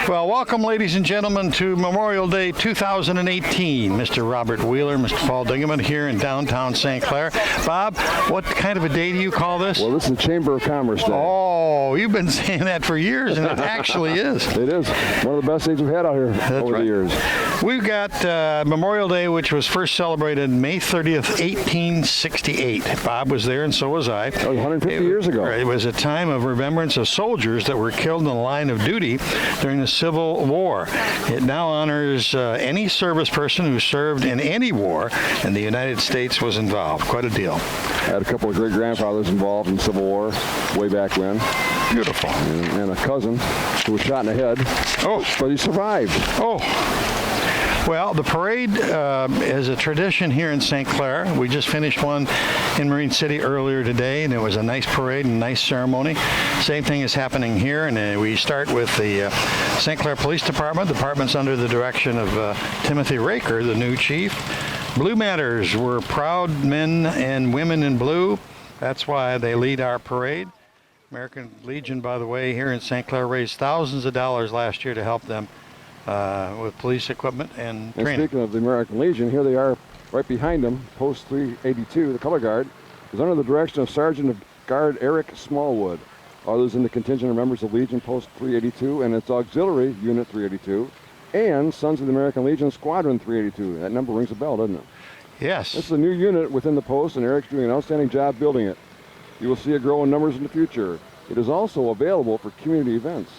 Well, welcome, ladies and gentlemen, to Memorial Day 2018. Mr. Robert Wheeler, Mr. Paul Dingaman here in downtown St. Clair. Bob, what kind of a day do you call this? Well, this is the Chamber of Commerce Day. Oh, you've been saying that for years, and it actually is. It is. One of the best things we've had out here over the years. We've got Memorial Day, which was first celebrated May 30th, 1868. Bob was there, and so was I. That was 150 years ago. It was a time of remembrance of soldiers that were killed in the line of duty during the Civil War. It now honors any service person who served in any war, and the United States was involved. Quite a deal. I had a couple of great-grandfathers involved in the Civil War way back when. Beautiful. And a cousin who was shot in the head. Oh. But he survived. Oh. Well, the parade is a tradition here in St. Clair. We just finished one in Marine City earlier today, and it was a nice parade and nice ceremony. Same thing is happening here, and we start with the St. Clair Police Department. The department's under the direction of Timothy Raker, the new chief. Blue Matters, we're proud men and women in blue. That's why they lead our parade. American Legion, by the way, here in St. Clair raised thousands of dollars last year to help them with police equipment and training. And speaking of the American Legion, here they are right behind them, Post 382, the color guard, is under the direction of Sergeant of Guard Eric Smallwood. Others in the contingent are members of Legion Post 382 and its auxiliary Unit 382, and Sons of the American Legion Squadron 382. That number rings a bell, doesn't it? Yes. This is a new unit within the post, and Eric's doing an outstanding job building it. You will see it grow in numbers in the future. It is also available for community events.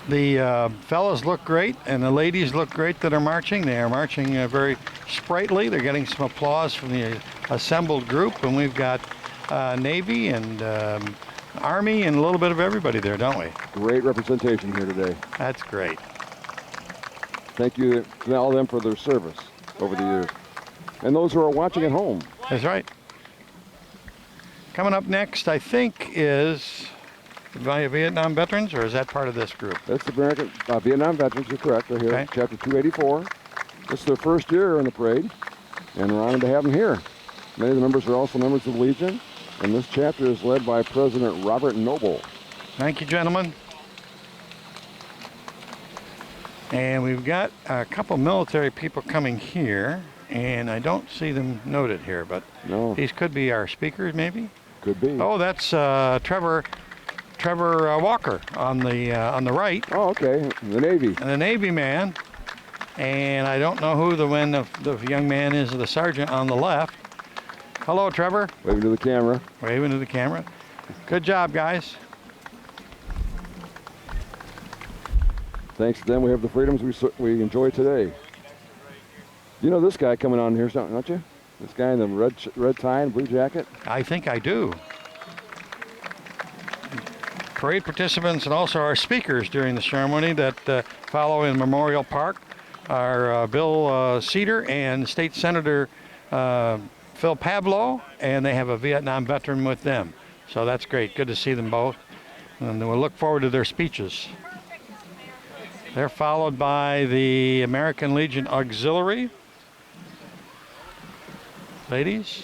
The fellas look great, and the ladies look great that are marching. They are marching very sprightly. They're getting some applause from the assembled group, and we've got Navy and Army and a little bit of everybody there, don't we? Great representation here today. That's great. Thank you to all of them for their service over the years. And those who are watching at home. That's right. Coming up next, I think, is Vietnam veterans, or is that part of this group? That's the American Vietnam veterans. You're correct. They're here, okay. Chapter 284. This is their first year in the parade, and we're honored to have them here. Many of the members are also members of the Legion, and this chapter is led by President Robert Noble. Thank you, gentlemen. And we've got a couple military people coming here, and I don't see them noted here, but no. These could be our speakers, maybe? Could be. Oh, that's Trevor Walker on the right. Oh, okay. The Navy. And the Navy man. And I don't know who the young man is, the sergeant on the left. Hello, Trevor. Waving to the camera. Waving to the camera. Good job, guys. Thanks to them, we have the freedoms we enjoy today. You know this guy coming on here, don't you? This guy in the red tie and blue jacket? I think I do. Parade participants and also our speakers during the ceremony that follow in Memorial Park are Bill Cedar and State Senator Phil Pablo, and they have a Vietnam veteran with them. So that's great. Good to see them both. And we'll look forward to their speeches. They're followed by the American Legion Auxiliary. Ladies,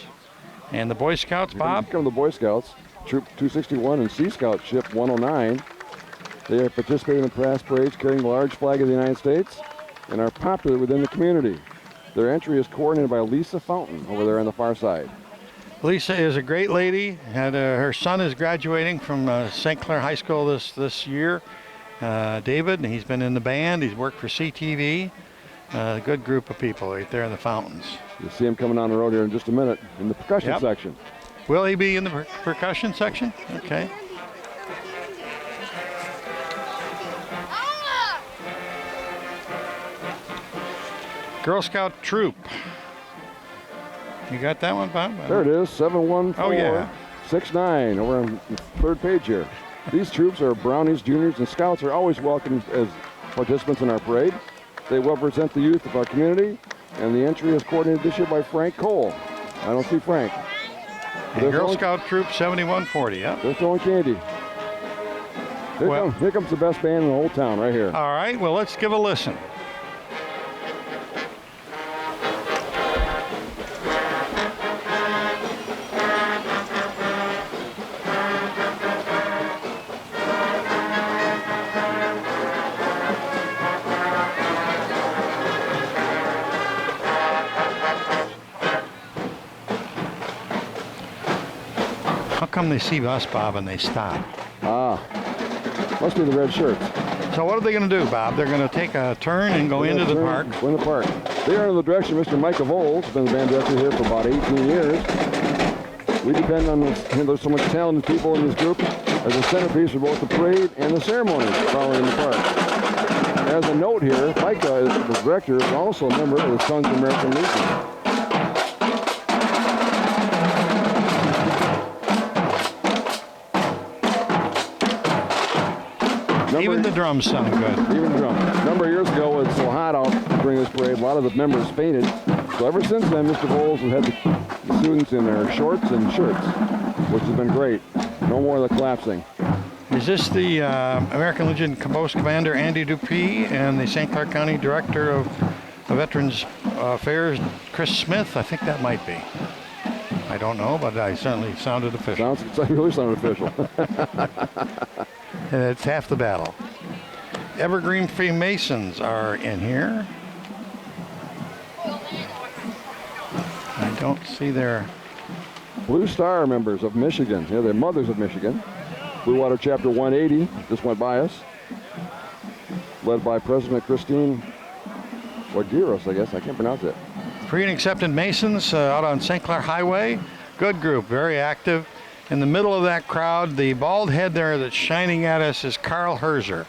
and the Boy Scouts, Bob? Here come the Boy Scouts, Troop 261 and Sea Scout Ship 109. They are participating in past parades carrying the large flag of the United States and are popular within the community. Their entry is coordinated by Lisa Fountain over there on the far side. Lisa is a great lady, and her son is graduating from St. Clair High School this year. David, and he's been in the band. He's worked for CTV. A good group of people right there in the fountains. You'll see him coming on the road here in just a minute in the percussion section. Will he be in the percussion section? Okay. Girl Scout Troop. You got that one, Bob? There it is, 71469 over on the third page here. These troops are Brownies, Juniors, and Scouts are always welcome as participants in our parade. They will represent the youth of our community, and the entry is coordinated this year by Frank Cole. I don't see Frank. Girl Scout Troop 7140, yeah. They're throwing candy. Here comes the best band in the whole town right here. All right, well, let's give a listen. come they see us, Bob, and they stop? Ah, must be the red shirts. So what are they going to do, Bob? They're going to take a turn and go into the park. Go in the park. They are under the direction of Mr. Micah Voles, been the band director here for about 18 years. We depend on there's so much talented people in this group as a centerpiece for both the parade and the ceremonies following in the park. As a note here, Micah, the director, is also a member of the Sons of American Legion. Even the drums sound good. Even the drums. A number of years ago, it was so hot out during this parade, a lot of the members fainted. So ever since then, Mr. Voles has had the students in their shorts and shirts, which has been great. No more of the collapsing. Is this the American Legion Post Commander Andy Dupuy and the St. Clair County Director of Veterans Affairs, Chris Smith? I think that might be. I don't know, but I certainly sounded official. Really sounded official. And it's half the battle. Evergreen Freemasons are in here. I don't see their... Blue Star members of Michigan. Yeah, they're Mothers of Michigan. Blue Water Chapter 180 just went by us. Led by President Christine Wagiros, I guess. I can't pronounce it. Free and Accepted Masons out on St. Clair Highway. Good group, very active. In the middle of that crowd, the bald head there that's shining at us is Carl Herzer.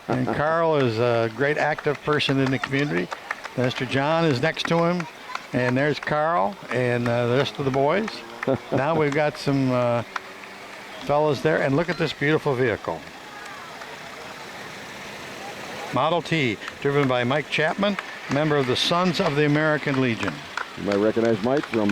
And Carl is a great active person in the community. Mr. John is next to him. And there's Carl and the rest of the boys. Now we've got some fellas there. And look at this beautiful vehicle. Model T, driven by Mike Chapman, member of the Sons of the American Legion. You might recognize Mike from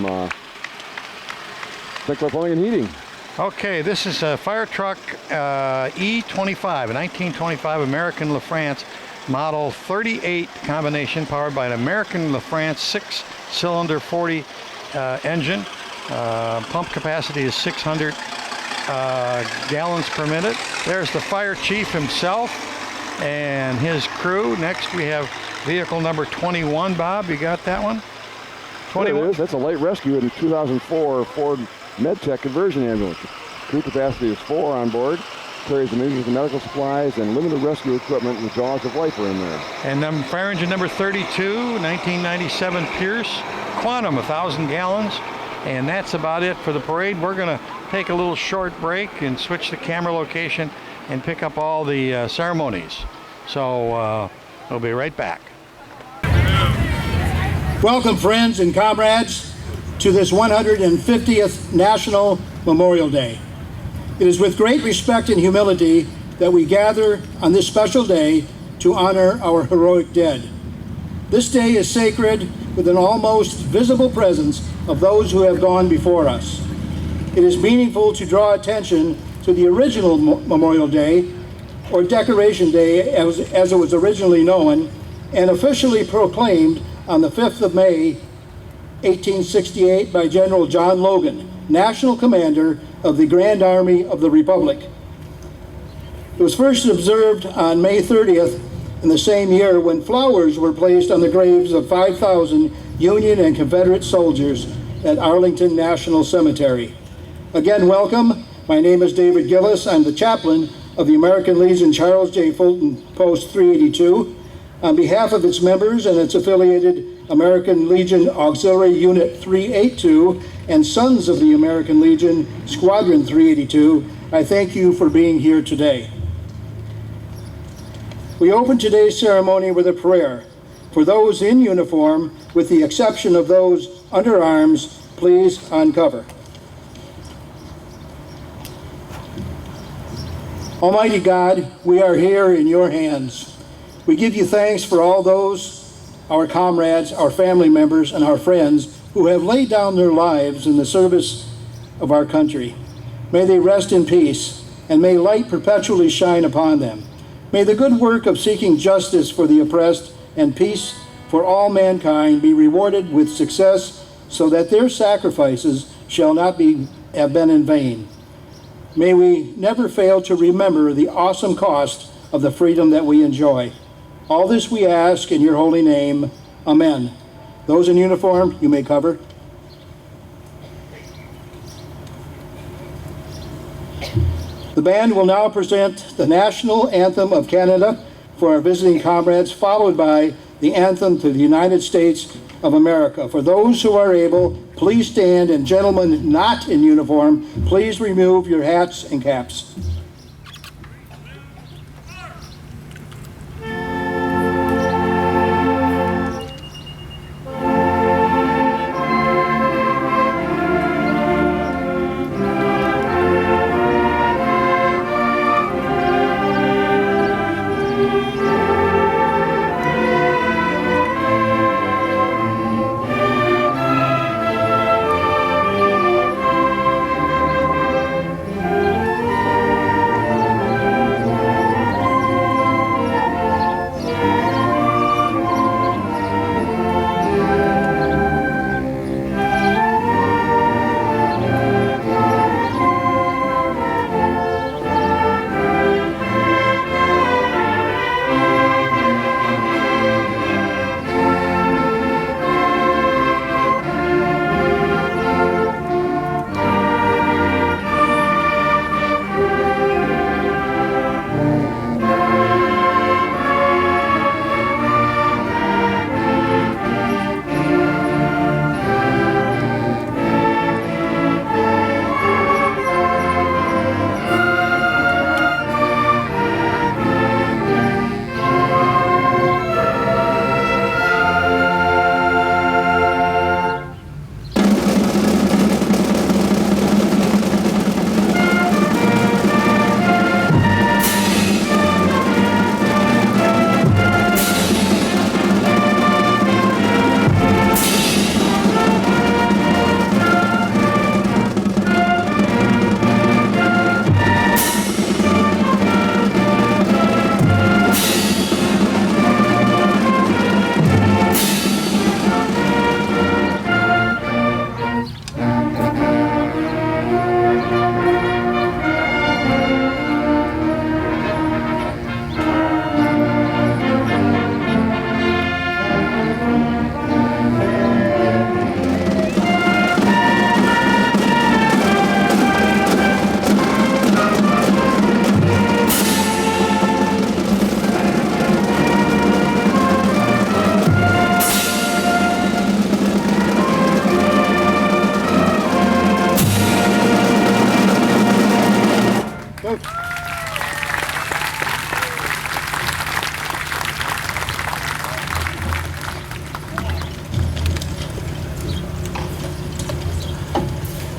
St. Clair Plumbing and Heating. Okay, this is a fire truck E25, a 1925 American LaFrance model 38 combination powered by an American LaFrance 6-cylinder 40 engine. Pump capacity is 600 gallons per minute. There's the fire chief himself and his crew. Next we have vehicle number 21. Bob, you got that one? 21. There it is. That's a light rescue in 2004 Ford MedTech conversion ambulance. Crew capacity is 4 on board. Carries emergency medical supplies and limited rescue equipment, and the jaws of life are in there. And fire engine number 32, 1997 Pierce Quantum, 1,000 gallons. And that's about it for the parade. We're going to take a little short break and switch the camera location and pick up all the ceremonies. So we'll be right back. Welcome, friends and comrades, to this 150th National Memorial Day. It is with great respect and humility that we gather on this special day to honor our heroic dead. This day is sacred with an almost visible presence of those who have gone before us. It is meaningful to draw attention to the original Memorial Day, or Decoration Day as it was originally known, and officially proclaimed on the 5th of May, 1868 by General John Logan, National Commander of the Grand Army of the Republic. It was first observed on May 30th in the same year when flowers were placed on the graves of 5,000 Union and Confederate soldiers at Arlington National Cemetery. Again, welcome. My name is David Gillis. I'm the chaplain of the American Legion Charles J. Fulton Post 382. On behalf of its members and its affiliated American Legion Auxiliary Unit 382 and Sons of the American Legion Squadron 382, I thank you for being here today. We open today's ceremony with a prayer. For those in uniform, with the exception of those under arms, please uncover. Almighty God, we are here in your hands. We give you thanks for all those, our comrades, our family members, and our friends who have laid down their lives in the service of our country. May they rest in peace, and may light perpetually shine upon them. May the good work of seeking justice for the oppressed and peace for all mankind be rewarded with success, so that their sacrifices shall not have been in vain. May we never fail to remember the awesome cost of the freedom that we enjoy. All this we ask in your holy name. Amen. Those in uniform, you may cover. The band will now present the national anthem of Canada for our visiting comrades, followed by the anthem to the United States of America. For those who are able, please stand, and gentlemen not in uniform, please remove your hats and caps.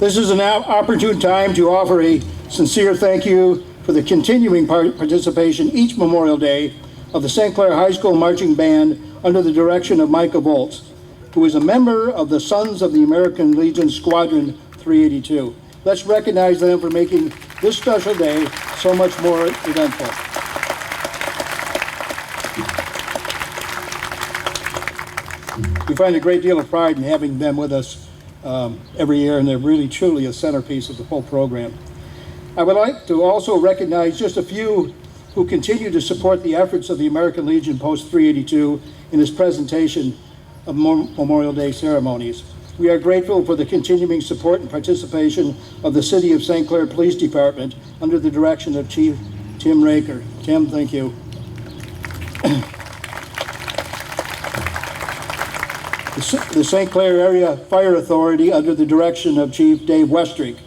This is an opportune time to offer a sincere thank you for the continuing participation each Memorial Day of the St. Clair High School Marching Band under the direction of Micah Volz, who is a member of the Sons of the American Legion Squadron 382. Let's recognize them for making this special day so much more eventful. We find a great deal of pride in having them with us every year, and they're really truly a centerpiece of the whole program. I would like to also recognize just a few who continue to support the efforts of the American Legion Post 382 in this presentation of Memorial Day ceremonies. We are grateful for the continuing support and participation of the City of St. Clair Police Department under the direction of Chief Tim Raker. Tim, thank you. The St. Clair Area Fire Authority under the direction of Chief Dave Westrick,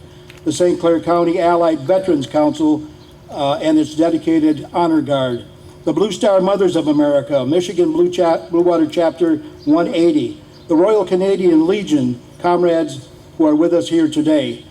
the St. Clair County Allied Veterans Council and its dedicated Honor Guard, the Blue Star Mothers of America, Michigan Blue Water Chapter 180, the Royal Canadian Legion comrades who are with us here today,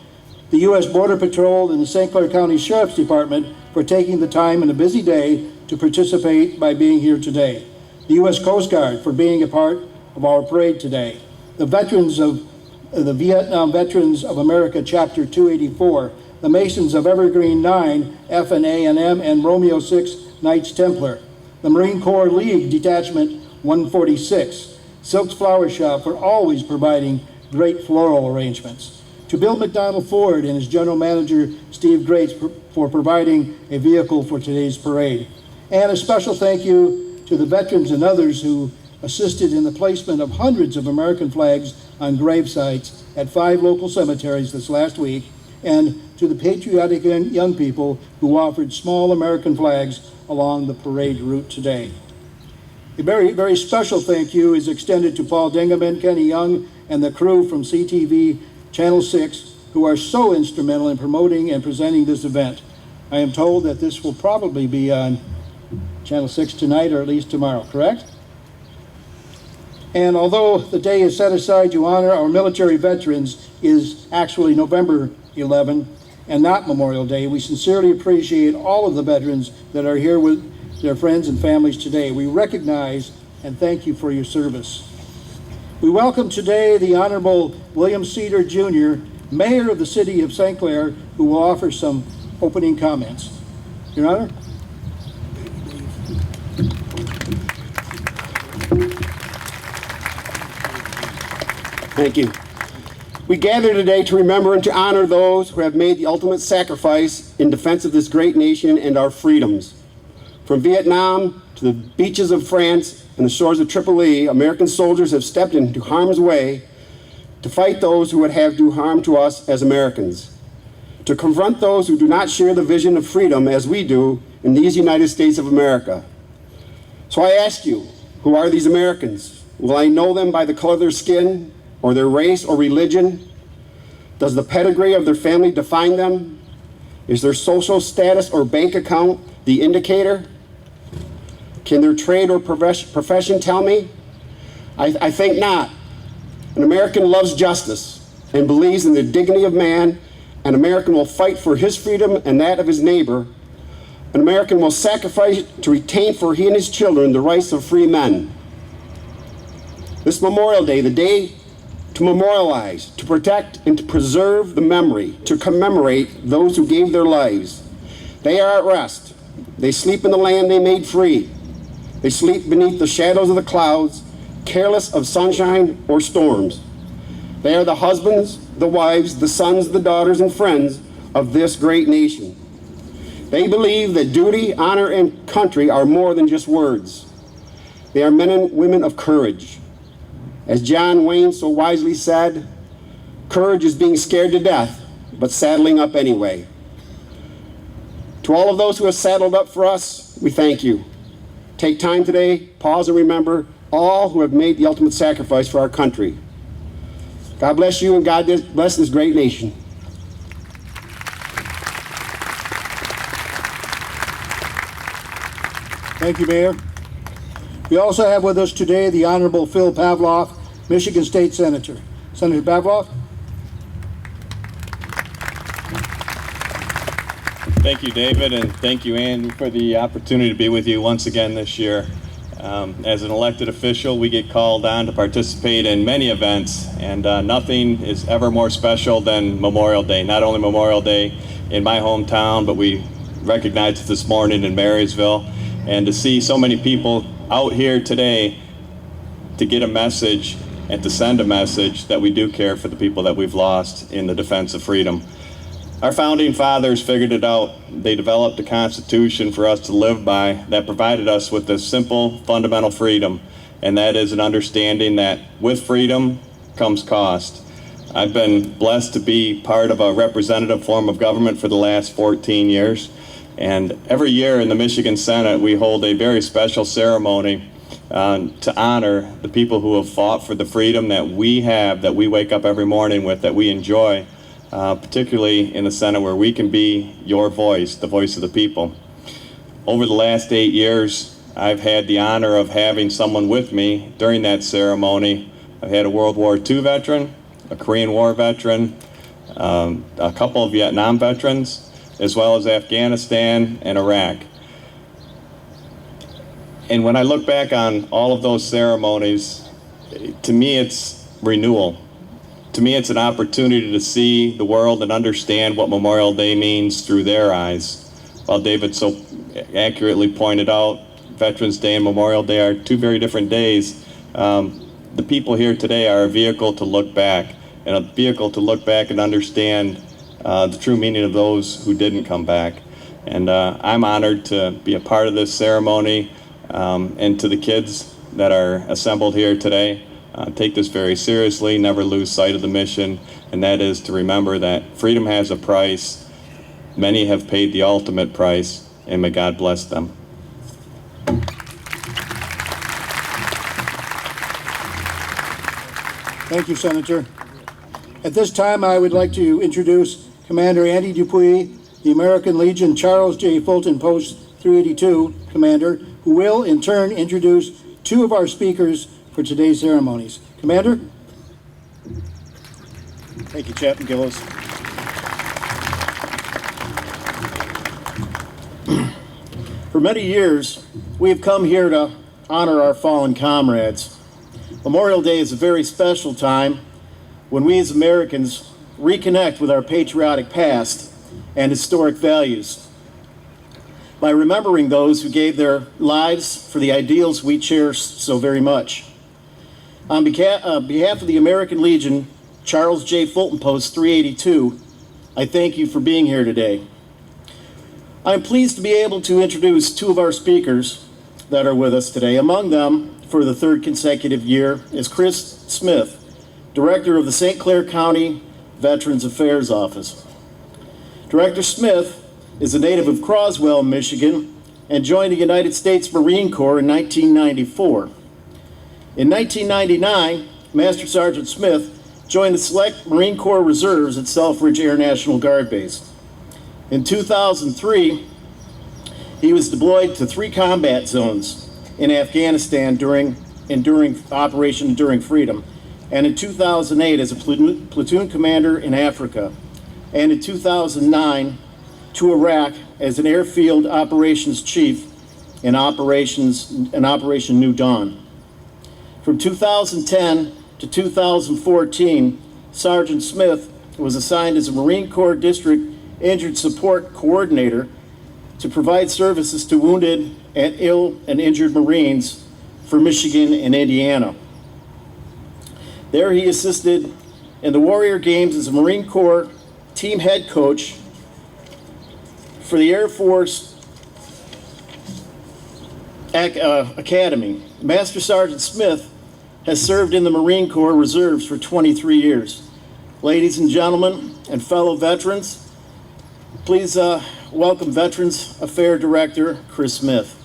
the U.S. Border Patrol and the St. Clair County Sheriff's Department for taking the time in a busy day to participate by being here today, the U.S. Coast Guard for being a part of our parade today, the veterans of the Vietnam Veterans of America Chapter 284, the Masons of Evergreen 9, FNA&M, and Romeo 6 Knights Templar, the Marine Corps League Detachment 146, Silk's Flower Shop for always providing great floral arrangements, to Bill McDonald Ford and his General Manager Steve Grates for providing a vehicle for today's parade, and a special thank you to the veterans and others who assisted in the placement of hundreds of American flags on grave sites at 5 local cemeteries this last week, and to the patriotic young people who offered small American flags along the parade route today. A very, very special thank you is extended to Paul Dingaman, Kenny Young, and the crew from CTV Channel 6, who are so instrumental in promoting and presenting this event. I am told that this will probably be on Channel 6 tonight, or at least tomorrow, correct? And although the day is set aside to honor our military veterans is actually November 11 and not Memorial Day, we sincerely appreciate all of the veterans that are here with their friends and families today. We recognize and thank you for your service. We welcome today the Honorable William Cedar Jr., Mayor of the City of St. Clair, who will offer some opening comments. Your Honor. Thank you. We gather today to remember and to honor those who have made the ultimate sacrifice in defense of this great nation and our freedoms. From Vietnam to the beaches of France and the shores of Tripoli, American soldiers have stepped into harm's way to fight those who would have do harm to us as Americans, to confront those who do not share the vision of freedom as we do in these United States of America. So I ask you, who are these Americans? Will I know them by the color of their skin, or their race or religion? Does the pedigree of their family define them? Is their social status or bank account the indicator? Can their trade or profession tell me? I think not. An American loves justice and believes in the dignity of man. An American will fight for his freedom and that of his neighbor. An American will sacrifice to retain for he and his children the rights of free men. This Memorial Day, the day to memorialize, to protect, and to preserve the memory, to commemorate those who gave their lives. They are at rest. They sleep in the land they made free. They sleep beneath the shadows of the clouds, careless of sunshine or storms. They are the husbands, the wives, the sons, the daughters, and friends of this great nation. They believe that duty, honor, and country are more than just words. They are men and women of courage. As John Wayne so wisely said, courage is being scared to death, but saddling up anyway. To all of those who have saddled up for us, we thank you. Take time today, pause and remember all who have made the ultimate sacrifice for our country. God bless you and God bless this great nation. Thank you, Mayor. We also have with us today the Honorable Phil Pavloff, Michigan State Senator. Senator Pavloff. Thank you, David, and thank you, Andy, for the opportunity to be with you once again this year. As an elected official, we get called on to participate in many events, and nothing is ever more special than Memorial Day. Not only Memorial Day in my hometown, but we recognized it this morning in Marysville. And to see so many people out here today to get a message and to send a message that we do care for the people that we've lost in the defense of freedom. Our founding fathers figured it out. They developed a constitution for us to live by that provided us with this simple, fundamental freedom, and that is an understanding that with freedom comes cost. I've been blessed to be part of a representative form of government for the last 14 years, and every year in the Michigan Senate we hold a very special ceremony to honor the people who have fought for the freedom that we have, that we wake up every morning with, that we enjoy. Particularly in the Senate where we can be your voice, the voice of the people. Over the last 8 years, I've had the honor of having someone with me during that ceremony. I've had a World War II veteran, a Korean War veteran, a couple of Vietnam veterans, as well as Afghanistan and Iraq. And when I look back on all of those ceremonies, to me it's renewal. To me, it's an opportunity to see the world and understand what Memorial Day means through their eyes. While David so accurately pointed out, Veterans Day and Memorial Day are two very different days. The people here today are a vehicle to look back, and a vehicle to look back and understand the true meaning of those who didn't come back. And I'm honored to be a part of this ceremony, and to the kids that are assembled here today. Take this very seriously, never lose sight of the mission, and that is to remember that freedom has a price, Many have paid the ultimate price, and may God bless them. Thank you, Senator. At this time, I would like to introduce Commander Andy Dupuy, the American Legion Charles J. Fulton Post 382 Commander, who will in turn introduce two of our speakers for today's ceremonies. Commander? Thank you, Chaplain Gillis. For many years, we have come here to honor our fallen comrades. Memorial Day is a very special time when we as Americans reconnect with our patriotic past and historic values by remembering those who gave their lives for the ideals we cherish so very much. On behalf of the American Legion, Charles J. Fulton Post 382, I thank you for being here today. I'm pleased to be able to introduce two of our speakers that are with us today. Among them, for the third consecutive year, is Chris Smith, Director of the St. Clair County Veterans Affairs Office. Director Smith is a native of Croswell, Michigan, and joined the United States Marine Corps in 1994. In 1999, Master Sergeant Smith joined the Select Marine Corps Reserves at Selfridge Air National Guard Base. In 2003, he was deployed to 3 combat zones in Afghanistan during Operation Enduring Freedom, and in 2008 as a platoon commander in Africa, and in 2009 to Iraq as an airfield operations chief in Operation New Dawn. From 2010 to 2014, Sergeant Smith was assigned as a Marine Corps District Injured Support Coordinator to provide services to wounded and ill and injured Marines for Michigan and Indiana. There he assisted in the Warrior Games as a Marine Corps team head coach for the Air Force Academy. Master Sergeant Smith has served in the Marine Corps Reserves for 23 years. Ladies and gentlemen and fellow veterans, please welcome Veterans Affairs Director Chris Smith.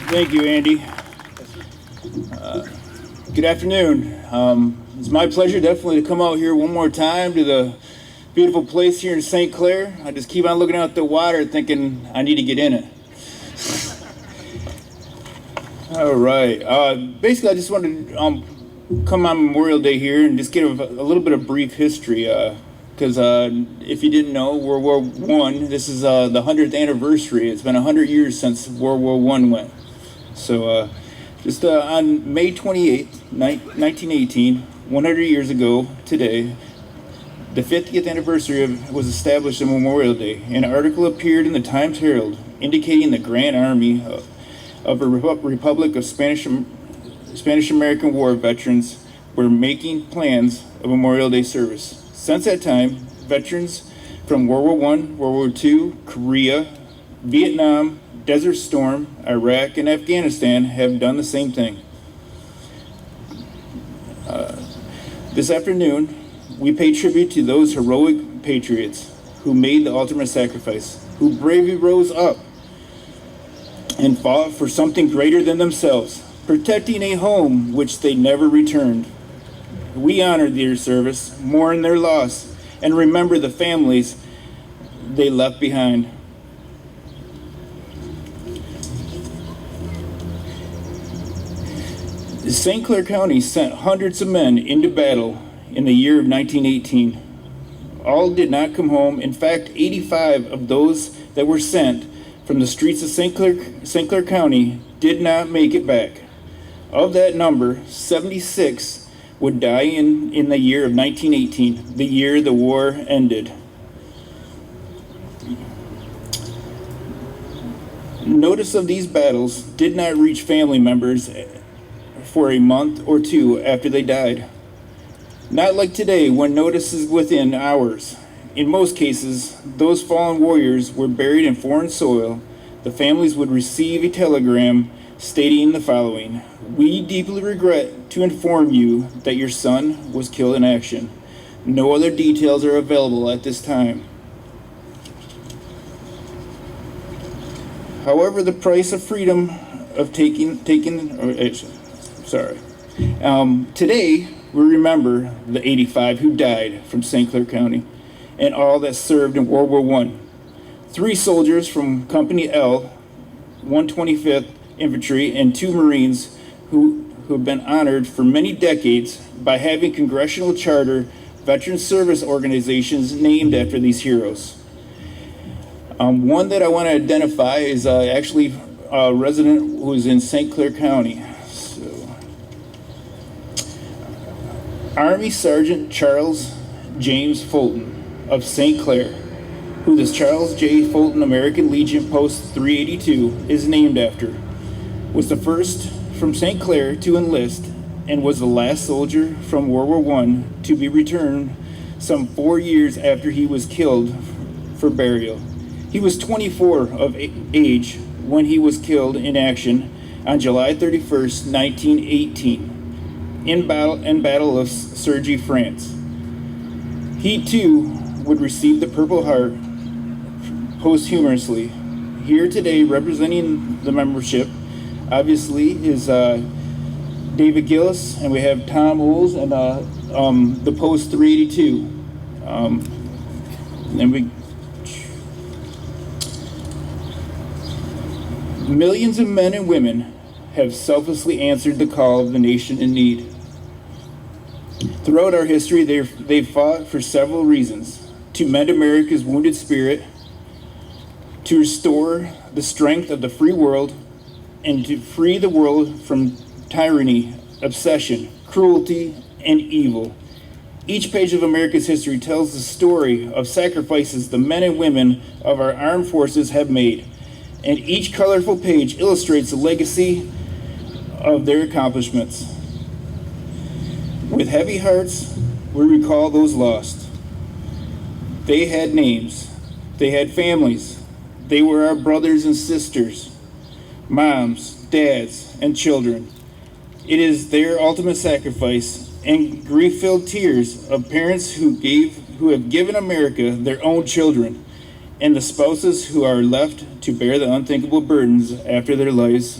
Thank you, Andy. Good afternoon. It's my pleasure definitely to come out here one more time to the beautiful place here in St. Clair. I just keep on looking out the water thinking I need to get in it. All right. Basically, I just wanted to come on Memorial Day here and just give a little bit of brief history. Because if you didn't know, World War I, this is the 100th anniversary. It's been 100 years since World War I went. So just on May 28th, 1918, 100 years ago today, the 50th anniversary was established on Memorial Day. An article appeared in the Times Herald indicating the Grand Army of the Republic of Spanish-American War veterans were making plans of Memorial Day service. Since that time, veterans from World War I, World War II, Korea, Vietnam, Desert Storm, Iraq, and Afghanistan have done the same thing. This afternoon, we pay tribute to those heroic patriots who made the ultimate sacrifice, who bravely rose up and fought for something greater than themselves, protecting a home which they never returned. We honor their service, mourn their loss, and remember the families they left behind. St. Clair County sent hundreds of men into battle in the year of 1918. All did not come home. In fact, 85 of those that were sent from the streets of St. Clair County did not make it back. Of that number, 76 would die in the year of 1918, the year the war ended. Notice of these battles did not reach family members for a month or two after they died. Not like today, when notice is within hours. In most cases, those fallen warriors were buried in foreign soil, the families would receive a telegram stating the following: "We deeply regret to inform you that your son was killed in action. No other details are available at this time." However, the price of freedom of today we remember the 85 who died from St. Clair County and all that served in World War I. 3 soldiers from Company L, 125th Infantry, and 2 Marines who have been honored for many decades by having congressional charter veteran service organizations named after these heroes. One that I want to identify is actually a resident who is in St. Clair County. So, Army Sergeant Charles James Fulton of St. Clair, who the Charles J. Fulton American Legion Post 382 is named after, was the first from St. Clair to enlist and was the last soldier from World War I to be returned some 4 years after he was killed for burial. He was 24 of age when he was killed in action on July 31st, 1918, in Battle of Cergy, France. He too would receive the Purple Heart posthumously. Here today, representing the membership, obviously, is David Gillis, and we have Tom Oles and the Post 382. Millions of men and women have selflessly answered the call of the nation in need. Throughout our history, they've fought for several reasons: to mend America's wounded spirit, to restore the strength of the free world, and to free the world from tyranny, obsession, cruelty, and evil. Each page of America's history tells the story of sacrifices the men and women of our armed forces have made, and each colorful page illustrates the legacy of their accomplishments. With heavy hearts, we recall those lost. They had names, they had families, they were our brothers and sisters, moms, dads, and children. It is their ultimate sacrifice and grief-filled tears of parents who have given America their own children, and the spouses who are left to bear the unthinkable burdens after their lives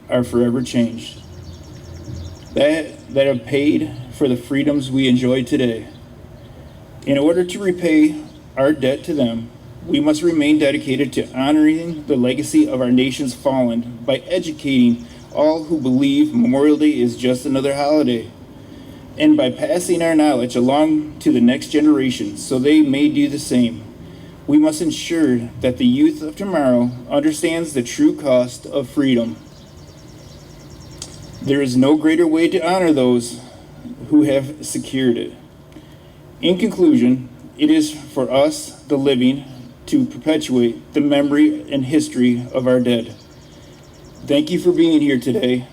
are forever changed, that have paid for the freedoms we enjoy today. In order to repay our debt to them, we must remain dedicated to honoring the legacy of our nation's fallen by educating all who believe Memorial Day is just another holiday, and by passing our knowledge along to the next generation so they may do the same. We must ensure that the youth of tomorrow understands the true cost of freedom. There is no greater way to honor those who have secured it. In conclusion, it is for us, the living, to perpetuate the memory and history of our dead. Thank you for being here today.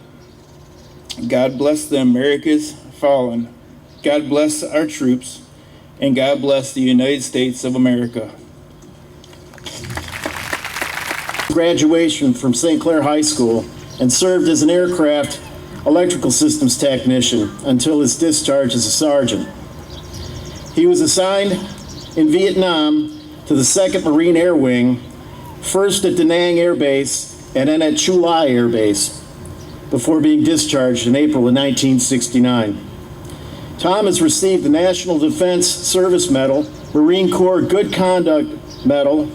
God bless the America's fallen. God bless our troops, and God bless the United States of America. Graduation from St. Clair High School and served as an aircraft electrical systems technician until his discharge as a sergeant. He was assigned in Vietnam to the 2nd Marine Air Wing, first at Da Nang Air Base and then at Chu Lai Air Base, before being discharged in April of 1969. Tom has received the National Defense Service Medal, Marine Corps Good Conduct Medal,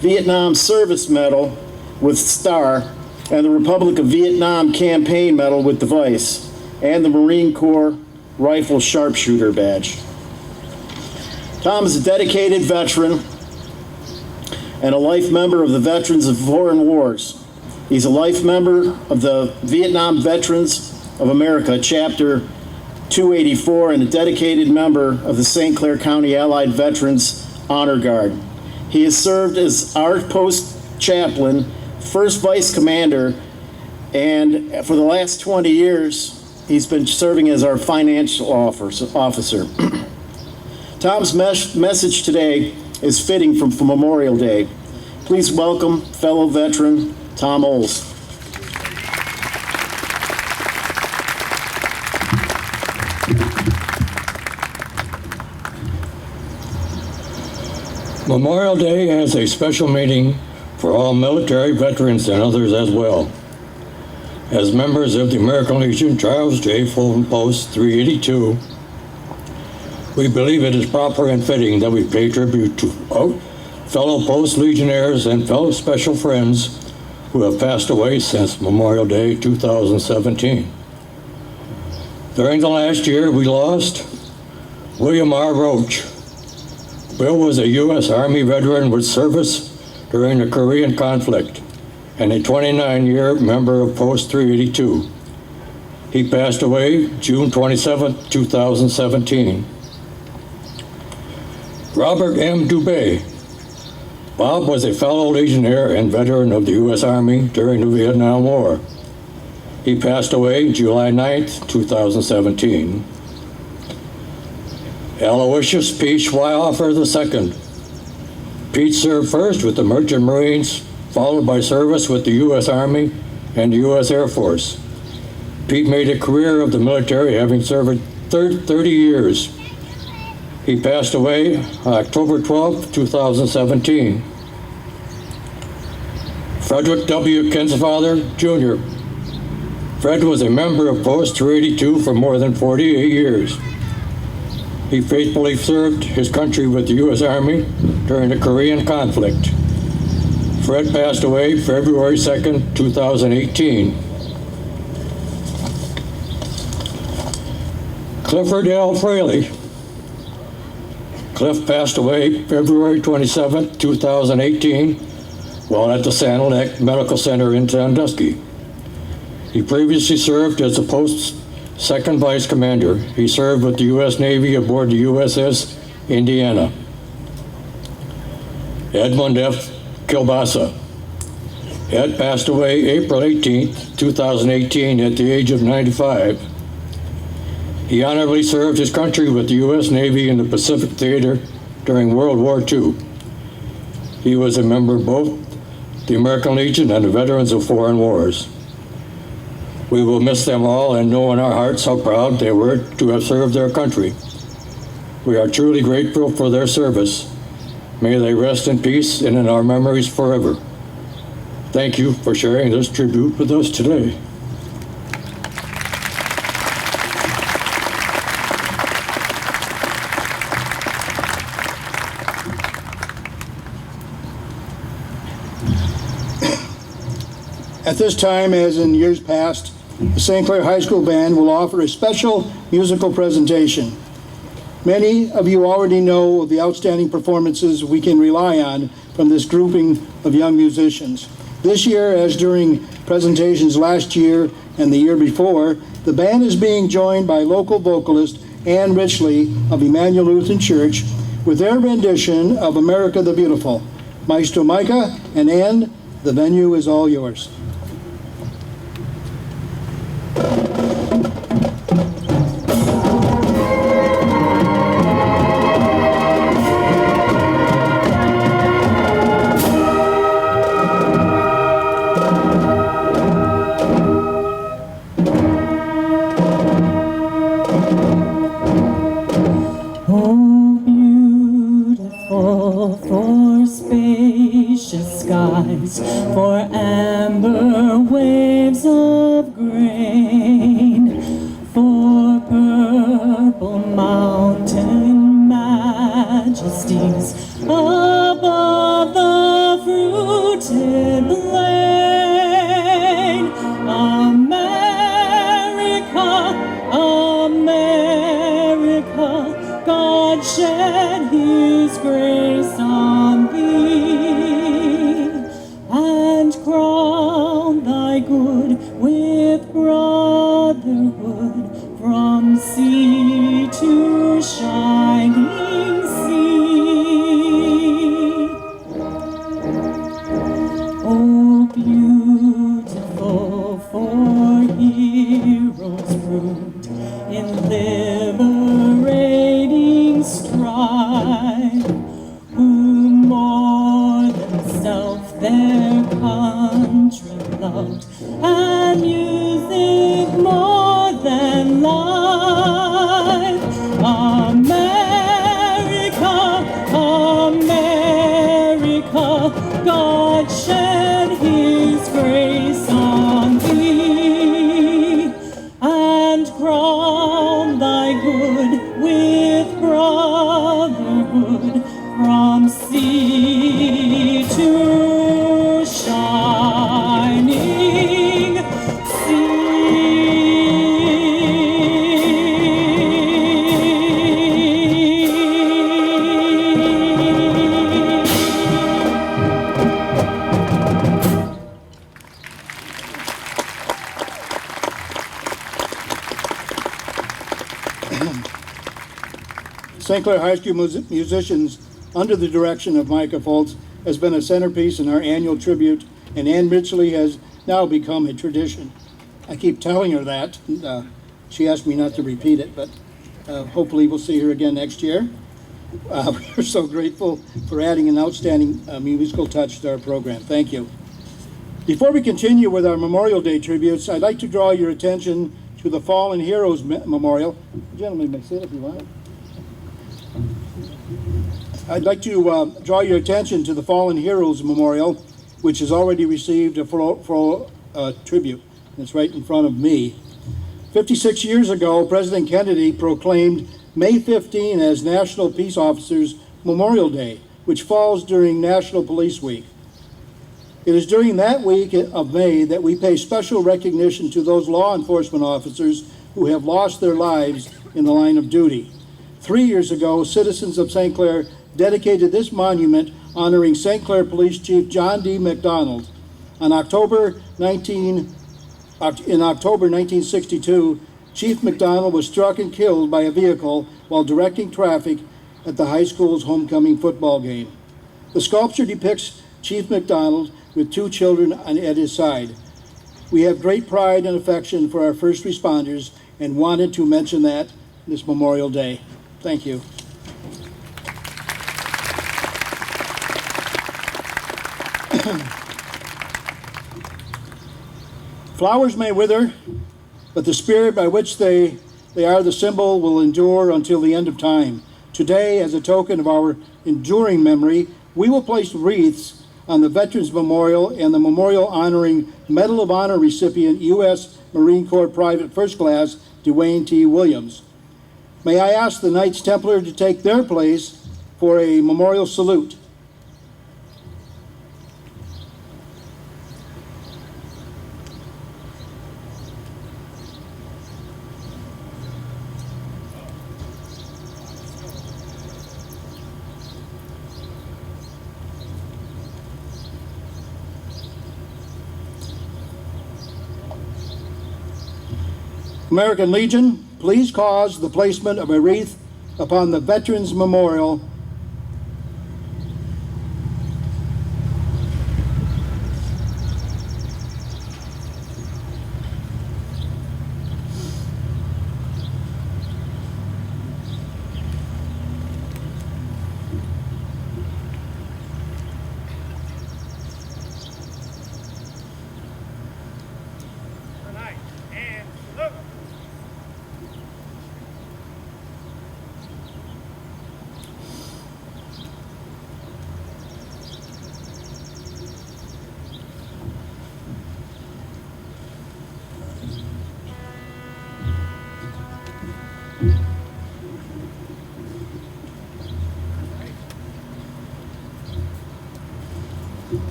Vietnam Service Medal with Star, and the Republic of Vietnam Campaign Medal with Device, and the Marine Corps Rifle Sharpshooter Badge. Tom is a dedicated veteran and a life member of the Veterans of Foreign Wars. He's a life member of the Vietnam Veterans of America, Chapter 284, and a dedicated member of the St. Clair County Allied Veterans Honor Guard. He has served as our post chaplain, first vice commander, and for the last 20 years, he's been serving as our financial officer. Tom's message today is fitting from Memorial Day. Please welcome fellow veteran Tom Oles. Memorial Day has a special meaning for all military veterans and others as well. As members of the American Legion Charles J. Fulton Post 382, we believe it is proper and fitting that we pay tribute to fellow Post Legionnaires and fellow special friends who have passed away since Memorial Day 2017. During the last year, we lost William R. Roach. Bill was a U.S. Army veteran with service during the Korean conflict and a 29-year member of Post 382. He passed away June 27, 2017. Robert M. Dubé. Bob was a fellow Legionnaire and veteran of the U.S. Army during the Vietnam War. He passed away July 9, 2017. Aloysius P. Schweihhofer II. Pete served first with the Merchant Marines, followed by service with the U.S. Army and the U.S. Air Force. Pete made a career of the military, having served 30 years. He passed away October 12, 2017. Frederick W. Kinsfather, Jr. Fred was a member of Post 382 for more than 48 years. He faithfully served his country with the U.S. Army during the Korean conflict. Fred passed away February 2nd, 2018. Clifford L. Fraley. Cliff passed away February 27, 2018, while at the Sanilac Medical Center in Sandusky. He previously served as the Post's second vice commander. He served with the U.S. Navy aboard the USS Indiana. Edmund F. Kilbasa. Ed passed away April 18, 2018 at the age of 95. He honorably served his country with the U.S. Navy in the Pacific Theater during World War II. He was a member of both the American Legion and the Veterans of Foreign Wars. We will miss them all and know in our hearts how proud they were to have served their country. We are truly grateful for their service. May they rest in peace and in our memories forever. Thank you for sharing this tribute with us today. At this time, as in years past, the St. Clair High School Band will offer a special musical presentation. Many of you already know of the outstanding performances we can rely on from this grouping of young musicians. This year, as during presentations last year and the year before, the band is being joined by local vocalist Ann Richley of Emmanuel Lutheran Church with their rendition of America the Beautiful. Maestro Micah and Ann, the venue is all yours. For amber waves of grain, for purple mountain majesties above the fruited plain. America, America, God shed His grace on thee, and crown thy good with brotherhood from sea to shining sea. their country loved, and music more than life. America, America, God shed his grace on thee, and crown thy good with brotherhood from sea to shining St. Clair High School musicians, under the direction of Micah Foltz, has been a centerpiece in our annual tribute, and Ann Ridgely has now become a tradition. I keep telling her that. And, she asked me not to repeat it, but hopefully we'll see her again next year. We're so grateful for adding an outstanding musical touch to our program. Thank you. Before we continue with our Memorial Day tributes, I'd like to draw your attention to the Fallen Heroes Memorial. Gentlemen, may sit if you want. I'd like to draw your attention to the Fallen Heroes Memorial, which has already received a full tribute. It's right in front of me. 56 years ago, President Kennedy proclaimed May 15 as National Peace Officers Memorial Day, which falls during National Police Week. It is during that week of May that we pay special recognition to those law enforcement officers who have lost their lives in the line of duty. 3 years ago, citizens of St. Clair dedicated this monument honoring St. Clair Police Chief John D. McDonald. In October 1962, Chief McDonald was struck and killed by a vehicle while directing traffic at the high school's homecoming football game. The sculpture depicts Chief McDonald with two children at his side. We have great pride and affection for our first responders and wanted to mention that this Memorial Day. Thank you. Flowers may wither, but the spirit by which they are the symbol will endure until the end of time. Today, as a token of our enduring memory, we will place wreaths on the Veterans Memorial and the memorial honoring Medal of Honor recipient U.S. Marine Corps Private First Class Dwayne T. Williams. May I ask the Knights Templar to take their place for a memorial salute. American Legion, please cause the placement of a wreath upon the Veterans Memorial.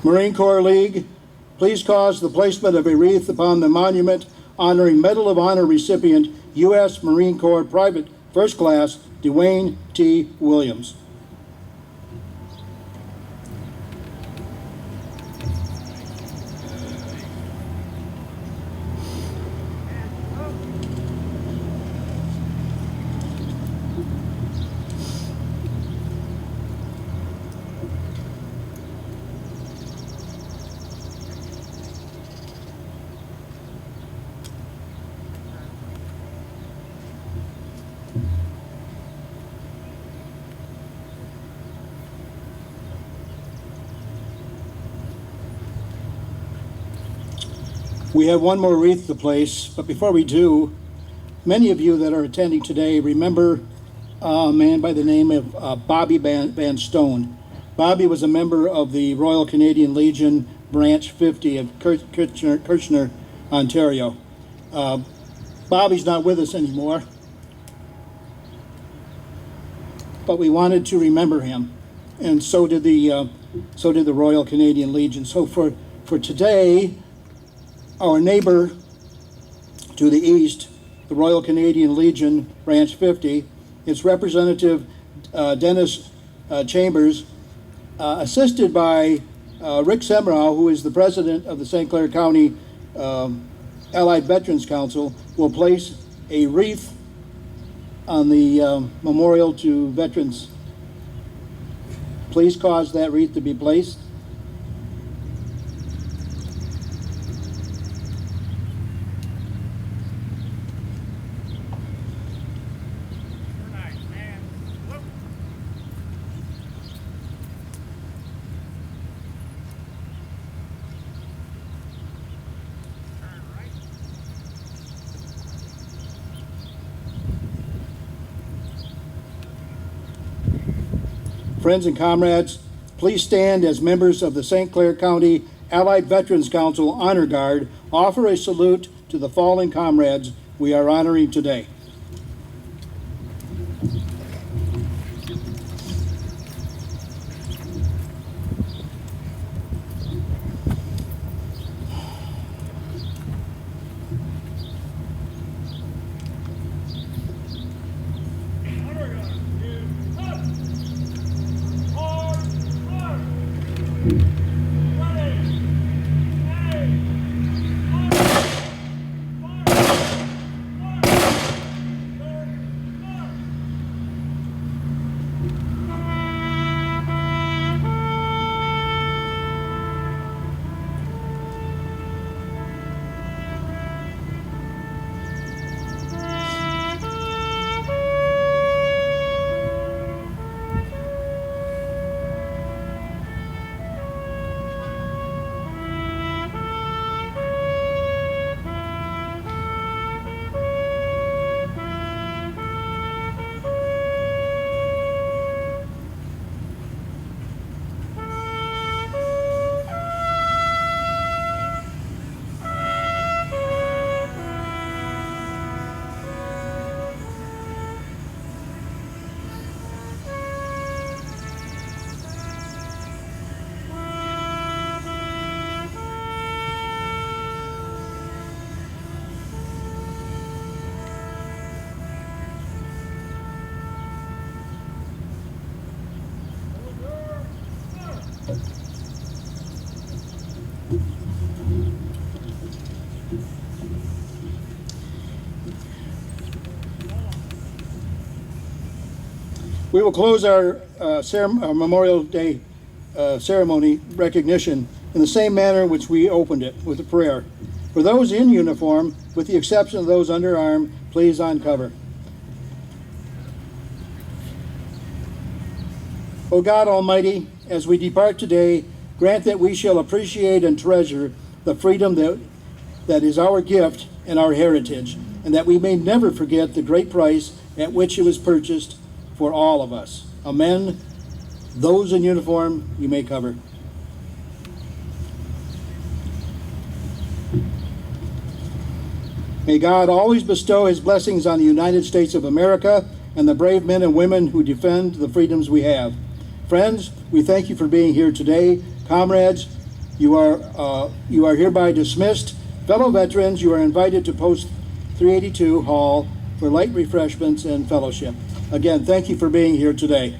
Marine Corps League, please cause the placement of a wreath upon the monument honoring Medal of Honor recipient U.S. Marine Corps Private First Class Dwayne T. Williams. We have one more wreath to place, but before we do, many of you that are attending today remember a man by the name of Bobby Van Stone. Bobby was a member of the Royal Canadian Legion Branch 50 of Kitchener, Ontario. Bobby's not with us anymore, but we wanted to remember him, and so did the Royal Canadian Legion. So for today, our neighbor to the east, the Royal Canadian Legion Branch 50, its representative Dennis Chambers, assisted by Rick Semrau, who is the president of the St. Clair County Allied Veterans Council, will place a wreath on the memorial to veterans. Please cause that wreath to be placed. Friends and comrades, please stand as members of the St. Clair County Allied Veterans Council Honor Guard offer a salute to the fallen comrades we are honoring today. We will close our Memorial Day ceremony recognition in the same manner in which we opened it, with a prayer. For those in uniform, with the exception of those under arm, please uncover. O God Almighty, as we depart today, grant that we shall appreciate and treasure the freedom that is our gift and our heritage, and that we may never forget the great price at which it was purchased for all of us. Amen. Those in uniform, you may cover. May God always bestow his blessings on the United States of America and the brave men and women who defend the freedoms we have. Friends, we thank you for being here today. Comrades, you are hereby dismissed. Fellow veterans, you are invited to Post 382 Hall for light refreshments and fellowship. Again, thank you for being here today.